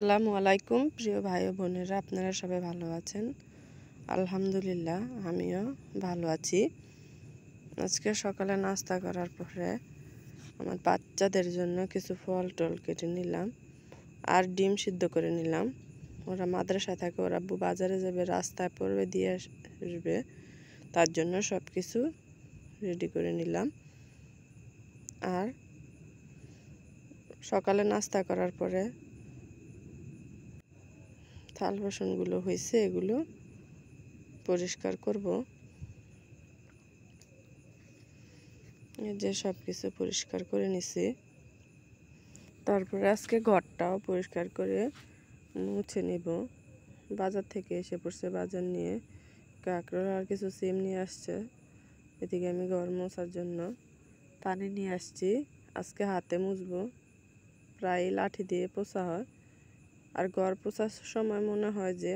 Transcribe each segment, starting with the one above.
আসসালামু আলাইকুম প্রিয় ভাই ও বোনেরা, আপনারা সবাই ভালো আছেন? আলহামদুলিল্লাহ, আমিও ভালো আছি। আজকে সকালে নাস্তা করার পরে আমার বাচ্চাদের জন্য কিছু ফল টল কেটে নিলাম আর ডিম সিদ্ধ করে নিলাম। ওরা মাদ্রাসায় থাকে, ওরা আব্বু বাজারে যাবে, রাস্তায় পড়বে, দিয়ে আসবে, তার জন্য সব কিছু রেডি করে নিলাম। আর সকালে নাস্তা করার পরে থাল বাসনগুলো হয়েছে, এগুলো পরিষ্কার করব। এই যে সব কিছু পরিষ্কার করে নিছি। তারপরে আজকে ঘরটাও পরিষ্কার করে মুছে নিব। বাজার থেকে এসে পড়ছে, বাজার নিয়ে কাঁকরোল আর কিছু সিম নিয়ে আসছে। এদিকে আমি ঘর মোছার জন্য পানি নিয়ে আসছি। আজকে হাতে মুছবো, প্রায় লাঠি দিয়ে পোছা হয়। আর ঘর পোছার সময় মনে হয় যে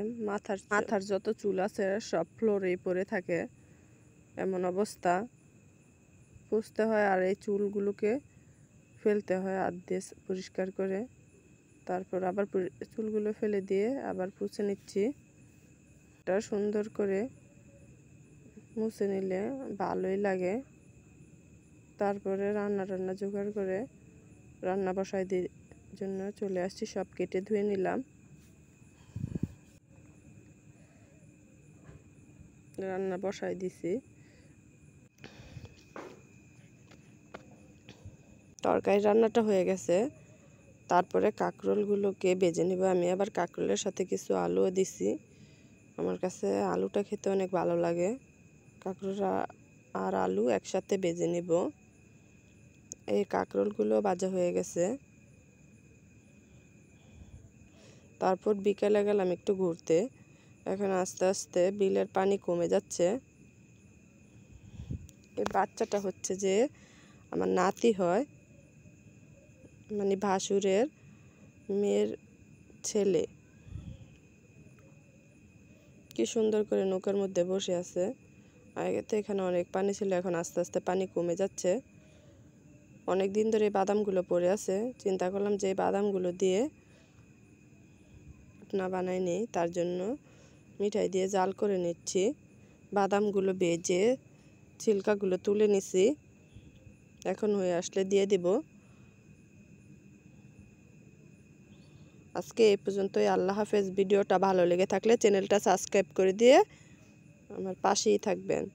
মাথার যত চুল আছে সব ফ্লোরেই পড়ে থাকে, এমন অবস্থা। পুছতে হয় আর এই চুলগুলোকে ফেলতে হয় হাত দিয়ে পরিষ্কার করে। তারপর আবার চুলগুলো ফেলে দিয়ে আবার পুছে নিচ্ছি। এটা সুন্দর করে মুছে নিলে ভালোই লাগে। তারপরে রান্না জোগাড় করে রান্না বসাই দিয়ে জন্য চলে আসছি। সব কেটে ধুয়ে নিলাম, রান্না বসাই দিছি। তরকারি রান্নাটা হয়ে গেছে। তারপরে কাঁকরোলগুলোকে ভেজে নিব। আমি আবার কাঁকরোলের সাথে কিছু আলুও দিছি। আমার কাছে আলুটা খেতে অনেক ভালো লাগে। কাঁকরোল আর আলু একসাথে ভেজে নিব। এই কাঁকরোলগুলো ভাজা হয়ে গেছে। তারপর বিকেলে গেলাম একটু ঘুরতে। এখন আস্তে আস্তে বিলের পানি কমে যাচ্ছে। এই বাচ্চাটা হচ্ছে যে আমার নাতি হয়, মানে ভাসুরের মেয়ের ছেলে। কি সুন্দর করে নৌকার মধ্যে বসে আছে। আগে তো এখানে অনেক পানি ছিল, এখন আস্তে আস্তে পানি কমে যাচ্ছে। অনেক দিন ধরে এই বাদামগুলো পড়ে আছে। চিন্তা করলাম যে এই বাদামগুলো দিয়ে না বানাই নেই, তার জন্য মিঠাই দিয়ে জাল করে নিচ্ছি। বাদামগুলো ভেজে ছিলকাগুলো তুলে নিছি, এখন হয়ে আসলে দিয়ে দিব। আজকে এই পর্যন্তই। আল্লাহ হাফেজ। ভিডিওটা ভালো লেগে থাকলে চ্যানেলটা সাবস্ক্রাইব করে দিয়ে আমার পাশেই থাকবেন।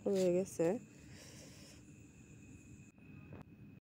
হয়ে গেছে।